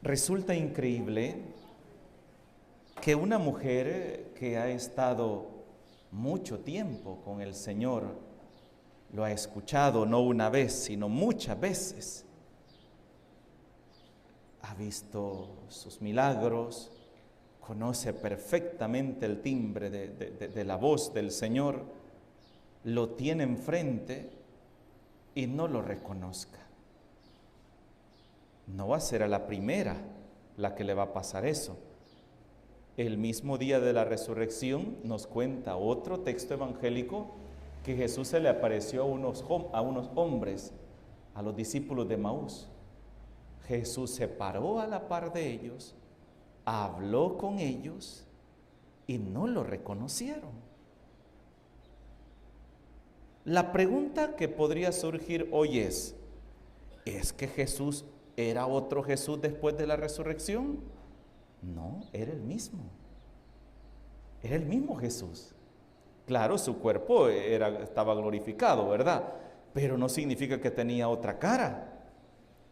Resulta increíble que una mujer que ha estado mucho tiempo con el Señor, lo ha escuchado no una vez, sino muchas veces, ha visto sus milagros, conoce perfectamente el timbre de la voz del Señor, lo tiene enfrente y no lo reconozca. No va a ser a la primera la que le va a pasar eso. El mismo día de la resurrección nos cuenta otro texto evangélico que Jesús se le apareció a unos hombres, a los discípulos de Maús. Jesús se paró a la par de ellos, habló con ellos y no lo reconocieron. La pregunta que podría surgir hoy ¿es que Jesús era otro Jesús después de la resurrección? No, era el mismo. Era el mismo Jesús. Claro, su cuerpo estaba glorificado, ¿verdad? Pero no significa que tenía otra cara.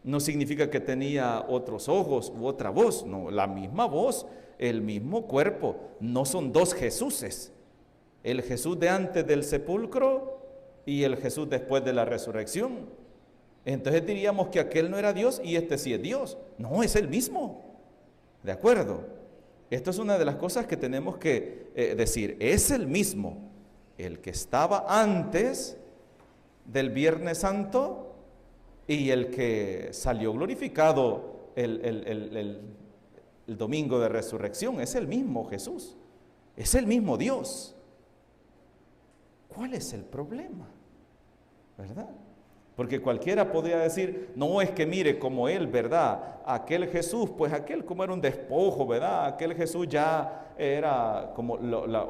No significa que tenía otros ojos u otra voz. No, la misma voz, el mismo cuerpo. No son dos Jesuses. El Jesús de antes del sepulcro y el Jesús después de la resurrección. Entonces diríamos que aquel no era Dios y este sí es Dios. No, es el mismo. ¿De acuerdo? Esto es una de las cosas que tenemos que decir. Es el mismo, el que estaba antes del Viernes Santo y el que salió glorificado el domingo de resurrección. Es el mismo Jesús. Es el mismo Dios. ¿Cuál es el problema? ¿Verdad? Porque cualquiera podría decir, no, es que mire como él, ¿verdad? Aquel Jesús, pues aquel como era un despojo, ¿verdad? Aquel Jesús ya era como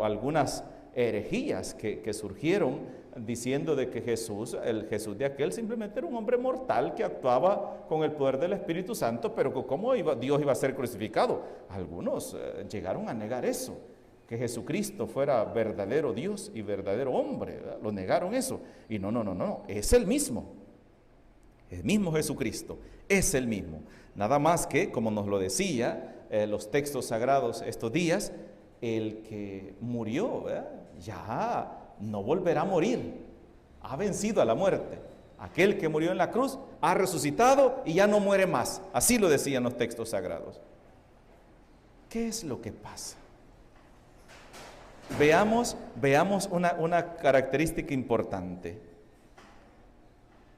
algunas herejías que surgieron diciendo de que Jesús, el Jesús de aquel simplemente era un hombre mortal que actuaba con el poder del Espíritu Santo, pero ¿cómo Dios iba a ser crucificado? Algunos llegaron a negar eso, que Jesucristo fuera verdadero Dios y verdadero hombre, ¿verdad? Lo negaron eso. Y no, es el mismo Jesucristo, es el mismo. Nada más que, como nos lo decía los textos sagrados estos días, el que murió, ¿verdad? Ya no volverá a morir, ha vencido a la muerte. Aquel que murió en la cruz ha resucitado y ya no muere más. Así lo decían los textos sagrados. ¿Qué es lo que pasa? Veamos una característica importante.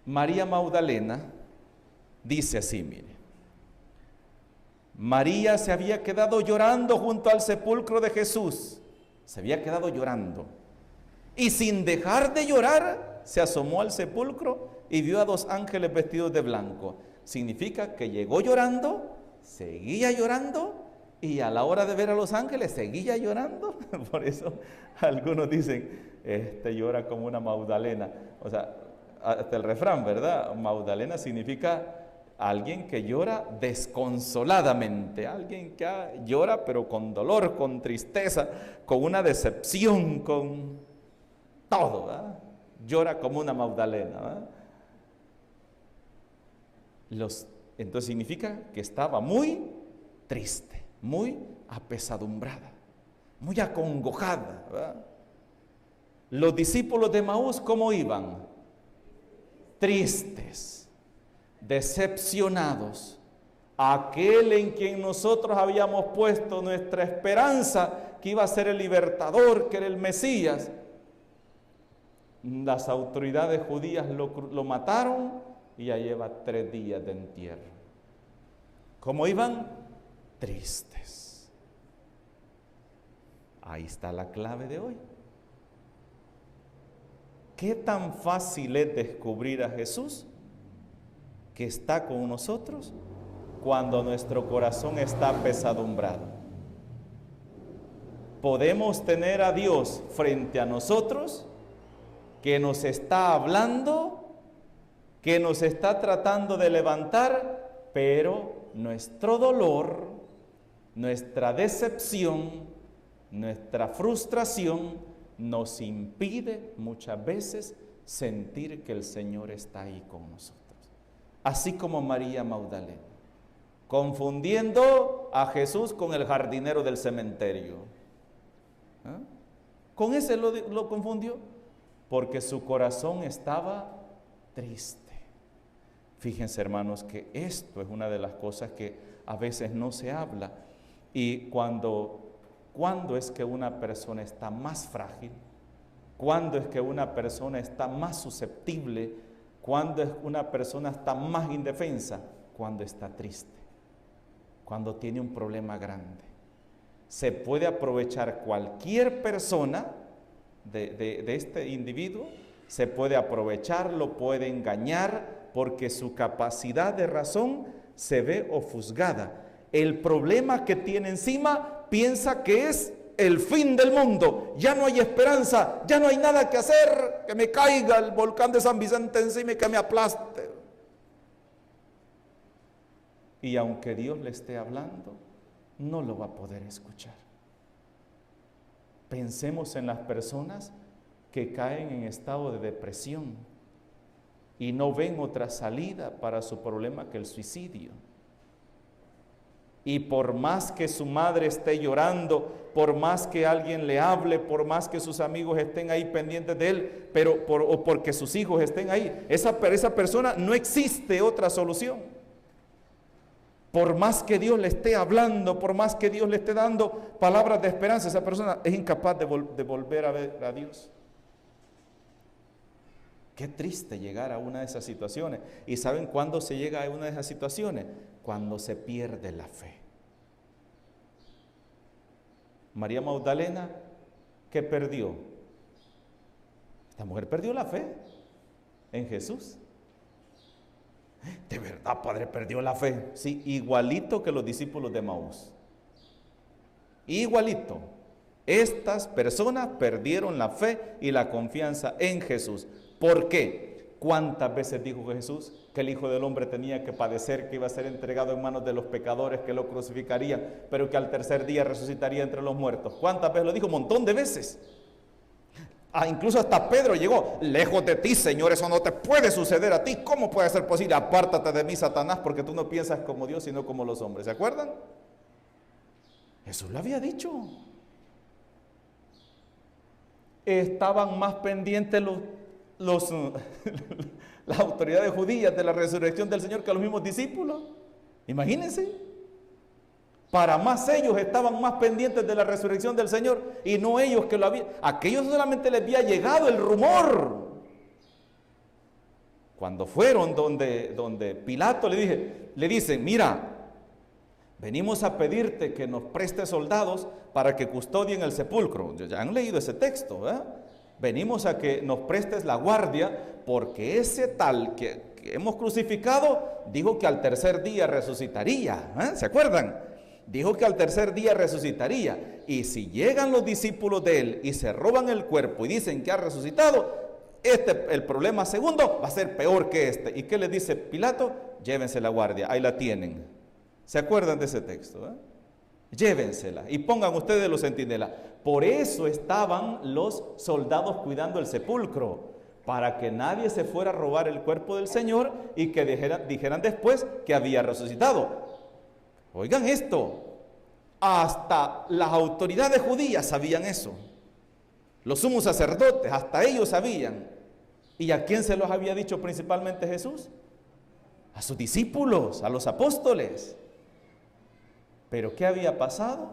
María Magdalena dice así, mire. María se había quedado llorando junto al sepulcro de Jesús. Se había quedado llorando. Y sin dejar de llorar, se asomó al sepulcro y vio a dos ángeles vestidos de blanco. Significa que llegó llorando, seguía llorando, y a la hora de ver a los ángeles seguía llorando. Por eso algunos dicen, llora como una Magdalena. O sea, hasta el refrán, ¿verdad? Magdalena significa alguien que llora desconsoladamente, alguien que llora pero con dolor, con tristeza, con una decepción, con todo, ¿verdad? Llora como una Magdalena, ¿verdad? Entonces significa que estaba muy triste, muy apesadumbrada, muy acongojada, ¿verdad? Los discípulos de Maús, ¿cómo iban? Tristes, decepcionados. Aquel en quien nosotros habíamos puesto nuestra esperanza, que iba a ser el libertador, que era el Mesías, las autoridades judías lo mataron y ya lleva 3 días de entierro. ¿Cómo iban? Tristes. Ahí está la clave de hoy. ¿Qué tan fácil es descubrir a Jesús que está con nosotros cuando nuestro corazón está apesadumbrado? Podemos tener a Dios frente a nosotros que nos está hablando, que nos está tratando de levantar, pero nuestro dolor, nuestra decepción, nuestra frustración nos impide muchas veces sentir que el Señor está ahí con nosotros. Así como María Magdalena. confundiendo a Jesús con el jardinero del cementerio. ¿Ah? Con ese lo confundió, porque su corazón estaba triste. Fíjense, hermanos, que esto es una de las cosas que a veces no se habla. Y cuando es que una persona está más frágil, cuando es que una persona está más susceptible, cuando es una persona está más indefensa, cuando está triste, cuando tiene un problema grande. Se puede aprovechar cualquier persona de este individuo, se puede aprovechar, lo puede engañar, porque su capacidad de razón se ve ofuscada. El problema que tiene encima piensa que es el fin del mundo, ya no hay esperanza, ya no hay nada que hacer, que me caiga el volcán de San Vicente encima y que me aplaste. Y aunque Dios le esté hablando, no lo va a poder escuchar. Pensemos en las personas que caen en estado de depresión y no ven otra salida para su problema que el suicidio. Y por más que su madre esté llorando, por más que alguien le hable, por más que sus amigos estén ahí pendientes de él, o porque sus hijos estén ahí, esa persona no existe otra solución. Por más que Dios le esté hablando, por más que Dios le esté dando palabras de esperanza, esa persona es incapaz de volver a ver a Dios. Qué triste llegar a una de esas situaciones. ¿Y saben cuándo se llega a una de esas situaciones? Cuando se pierde la fe. María Magdalena, ¿qué perdió? Esta mujer perdió la fe en Jesús. De verdad, Padre, perdió la fe. Sí, igualito que los discípulos de Emaús. Igualito. Estas personas perdieron la fe y la confianza en Jesús. ¿Por qué? ¿Cuántas veces dijo Jesús que el Hijo del Hombre tenía que padecer, que iba a ser entregado en manos de los pecadores, que lo crucificarían, pero que al tercer día resucitaría entre los muertos? ¿Cuántas veces lo dijo? Un montón de veces. Incluso hasta Pedro llegó: lejos de ti, Señor, eso no te puede suceder a ti. ¿Cómo puede ser posible? Apártate de mí, Satanás, porque tú no piensas como Dios, sino como los hombres. ¿Se acuerdan? Jesús lo había dicho. Estaban más pendientes las autoridades judías de la resurrección del Señor que los mismos discípulos. Imagínense. Para más ellos estaban más pendientes de la resurrección del Señor y no ellos que lo habían. Aquellos solamente les había llegado el rumor. Cuando fueron donde Pilato le dicen: mira, venimos a pedirte que nos prestes soldados para que custodien el sepulcro. Ya han leído ese texto, ¿verdad? Venimos a que nos prestes la guardia porque ese tal que hemos crucificado dijo que al tercer día resucitaría. ¿Se acuerdan? Dijo que al tercer día resucitaría. Y si llegan los discípulos de él y se roban el cuerpo y dicen que ha resucitado, el problema segundo va a ser peor que este. ¿Y qué le dice Pilato? Llévense la guardia, ahí la tienen. ¿Se acuerdan de ese texto? Llévensela y pongan ustedes los centinelas. Por eso estaban los soldados cuidando el sepulcro, para que nadie se fuera a robar el cuerpo del Señor y que dijeran después que había resucitado. Oigan esto, hasta las autoridades judías sabían eso. Los sumos sacerdotes, hasta ellos sabían. ¿Y a quién se los había dicho principalmente Jesús? A sus discípulos, a los apóstoles. ¿Pero qué había pasado?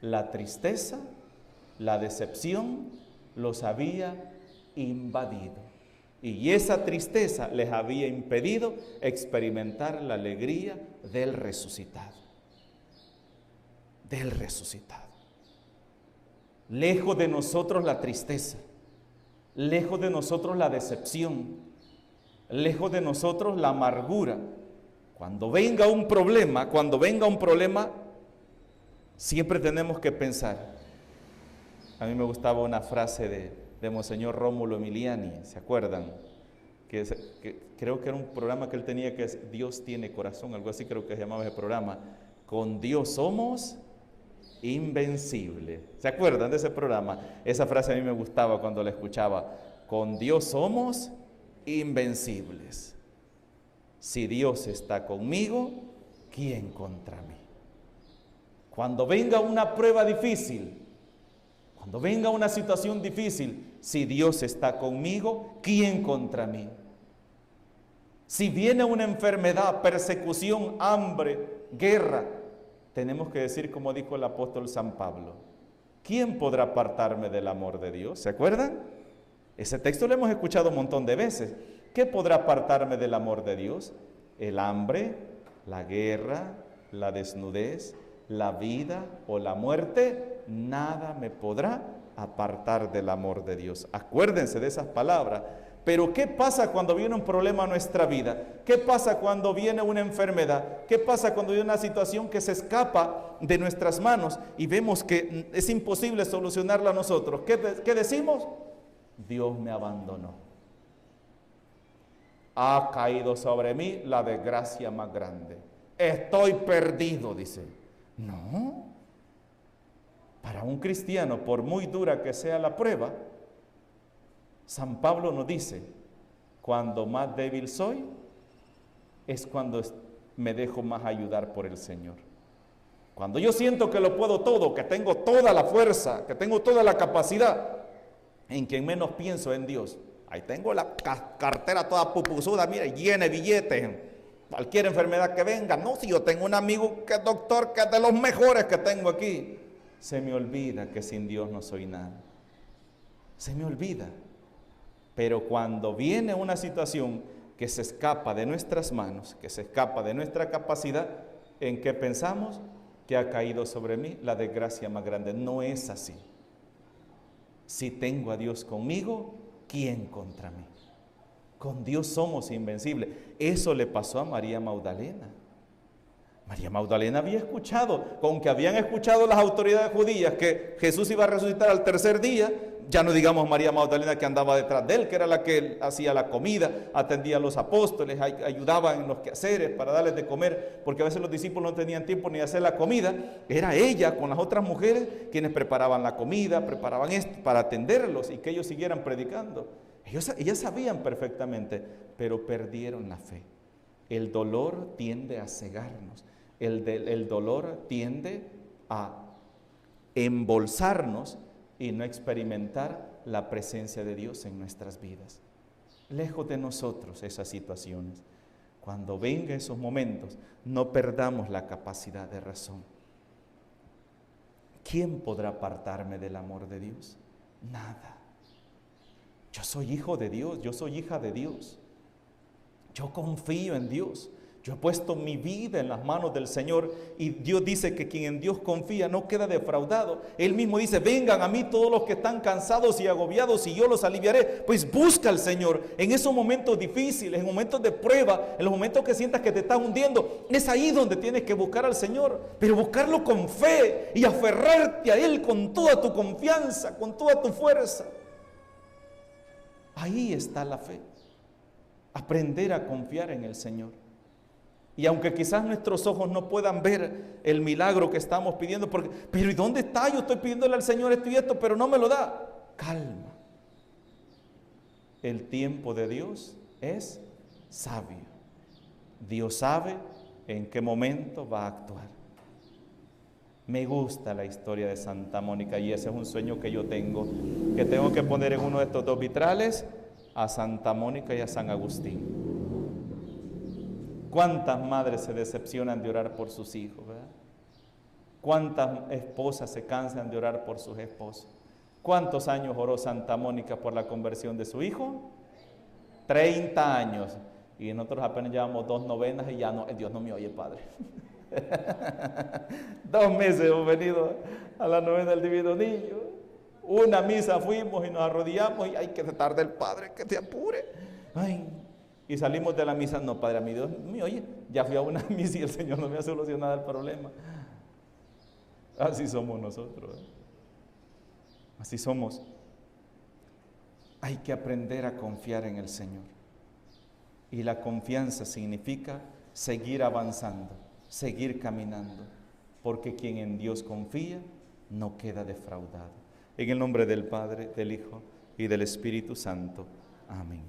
La tristeza, la decepción los había invadido. Y esa tristeza les había impedido experimentar la alegría del resucitado. Del resucitado. Lejos de nosotros la tristeza, lejos de nosotros la decepción, lejos de nosotros la amargura. Cuando venga un problema, siempre tenemos que pensar. A mí me gustaba una frase de Monseñor Rómulo Emiliani, ¿se acuerdan? Que creo que era un programa que él tenía, que es Dios tiene corazón, algo así creo que se llamaba ese programa. Con Dios somos invencibles. ¿Se acuerdan de ese programa? Esa frase a mí me gustaba cuando la escuchaba. Con Dios somos invencibles. Si Dios está conmigo, ¿quién contra mí? Cuando venga una prueba difícil, cuando venga una situación difícil, si Dios está conmigo, ¿quién contra mí? Si viene una enfermedad, persecución, hambre, guerra, tenemos que decir como dijo el apóstol San Pablo, ¿quién podrá apartarme del amor de Dios? ¿Se acuerdan? Ese texto lo hemos escuchado un montón de veces. ¿Qué podrá apartarme del amor de Dios? El hambre, la guerra, la desnudez, la vida o la muerte, nada me podrá apartar del amor de Dios. Acuérdense de esas palabras. Pero ¿qué pasa cuando viene un problema a nuestra vida? ¿Qué pasa cuando viene una enfermedad? ¿Qué pasa cuando viene una situación que se escapa de nuestras manos y vemos que es imposible solucionarla nosotros? ¿Qué decimos? Dios me abandonó. Ha caído sobre mí la desgracia más grande. Estoy perdido, dice. No. Para un cristiano, por muy dura que sea la prueba, San Pablo nos dice, cuando más débil soy, es cuando me dejo más ayudar por el Señor. Cuando yo siento que lo puedo todo, que tengo toda la fuerza, que tengo toda la capacidad, en quien menos pienso en Dios. Ahí tengo la cartera toda pupusuda, mira, llena de billetes. Cualquier enfermedad que venga, no, si yo tengo un amigo que es doctor, que es de los mejores que tengo aquí. Se me olvida que sin Dios no soy nada. Se me olvida. Pero cuando viene una situación que se escapa de nuestras manos, que se escapa de nuestra capacidad, ¿en qué pensamos? Que ha caído sobre mí la desgracia más grande. No es así. Si tengo a Dios conmigo, ¿quién contra mí? Con Dios somos invencibles. Eso le pasó a María Magdalena. María Magdalena había escuchado, con que habían escuchado las autoridades judías que Jesús iba a resucitar al tercer día, ya no digamos María Magdalena que andaba detrás de él, que era la que hacía la comida, atendía a los apóstoles, ayudaba en los quehaceres para darles de comer, porque a veces los discípulos no tenían tiempo ni de hacer la comida. Era ella con las otras mujeres quienes preparaban la comida, preparaban esto para atenderlos y que ellos siguieran predicando. Ellas sabían perfectamente, pero perdieron la fe. El dolor tiende a cegarnos. El dolor tiende a embolsarnos y no experimentar la presencia de Dios en nuestras vidas. Lejos de nosotros esas situaciones. Cuando vengan esos momentos, no perdamos la capacidad de razón. ¿Quién podrá apartarme del amor de Dios? Nada. Yo soy hijo de Dios, yo soy hija de Dios. Yo confío en Dios. Yo he puesto mi vida en las manos del Señor y Dios dice que quien en Dios confía no queda defraudado. Él mismo dice, vengan a mí todos los que están cansados y agobiados y yo los aliviaré. Pues busca al Señor en esos momentos difíciles, en momentos de prueba, en los momentos que sientas que te estás hundiendo. Es ahí donde tienes que buscar al Señor, pero buscarlo con fe y aferrarte a Él con toda tu confianza, con toda tu fuerza. Ahí está la fe. Aprender a confiar en el Señor. Y aunque quizás nuestros ojos no puedan ver el milagro que estamos pidiendo, pero ¿y dónde está? Yo estoy pidiéndole al Señor esto y esto, pero no me lo da. Calma. El tiempo de Dios es sabio. Dios sabe en qué momento va a actuar. Me gusta la historia de Santa Mónica y ese es un sueño que yo tengo, que tengo que poner en uno de estos dos vitrales a Santa Mónica y a San Agustín. ¿Cuántas madres se decepcionan de orar por sus hijos, verdad? ¿Cuántas esposas se cansan de orar por sus esposos? ¿Cuántos años oró Santa Mónica por la conversión de su hijo? 30 años. Y nosotros apenas llevamos 2 novenas y ya no, Dios no me oye, Padre. 2 meses hemos venido a la novena del Divino Niño. Una misa fuimos y nos arrodillamos y hay que tarde el Padre, que te apure. Ay. Y salimos de la misa, no, Padre, a mi Dios mío, oye, ya fui a una misa y el Señor no me ha solucionado el problema. Así somos nosotros, ¿eh? Así somos. Hay que aprender a confiar en el Señor. Y la confianza significa seguir avanzando, seguir caminando, porque quien en Dios confía no queda defraudado. En el nombre del Padre, del Hijo y del Espíritu Santo. Amén.